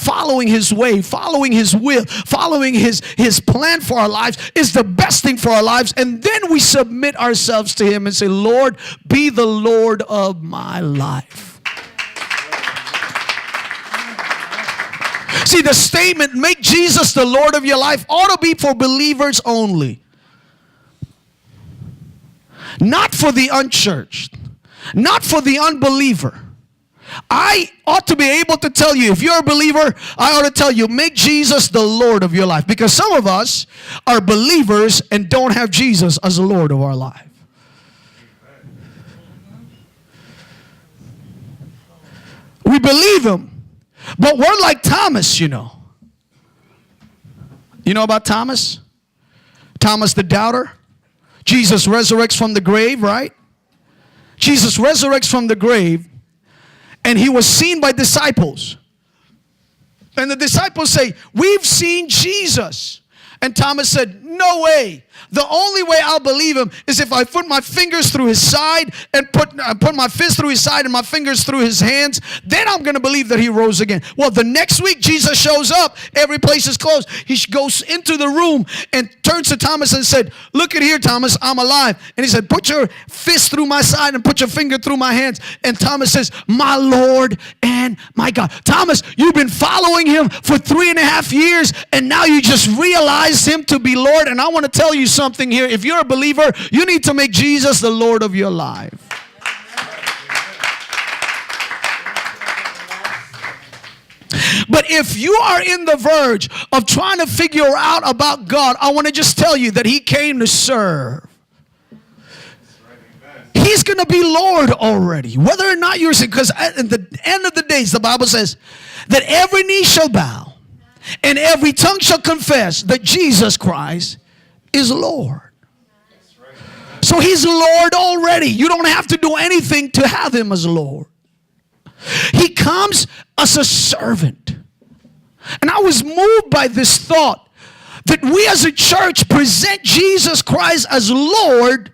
following his way, following his will, following his plan for our lives is the best thing for our lives. And then we submit ourselves to him and say, Lord, be the Lord of my life. See, the statement, make Jesus the Lord of your life, ought to be for believers only. Not for the unchurched. Not for the unbeliever. I ought to be able to tell you, if you're a believer, I ought to tell you, make Jesus the Lord of your life. Because some of us are believers and don't have Jesus as the Lord of our life. We believe him. But we're like Thomas, you know. You know about Thomas? Thomas the doubter. Jesus resurrects from the grave, right? Jesus resurrects from the grave, and he was seen by disciples. And the disciples say, we've seen Jesus. And Thomas said, no way. The only way I'll believe him is if I put my fingers through his side and put my fist through his side and my fingers through his hands. Then I'm going to believe that he rose again. Well, the next week Jesus shows up. Every place is closed. He goes into the room and turns to Thomas and said, look at here, Thomas, I'm alive. And he said, put your fist through my side and put your finger through my hands. And Thomas says, my Lord and my God. Thomas, you've been following him for 3.5 years, and now you just realize him to be Lord. And I want to tell you something here. If you're a believer, you need to make Jesus the Lord of your life. But if you are in the verge of trying to figure out about God, I want to just tell you that he came to serve. He's going to be Lord already, whether or not you're sick. Because at the end of the days, the Bible says that every knee shall bow and every tongue shall confess that Jesus Christ is Lord. So he's Lord already. You don't have to do anything to have him as Lord. He comes as a servant. And I was moved by this thought that we as a church present Jesus Christ as Lord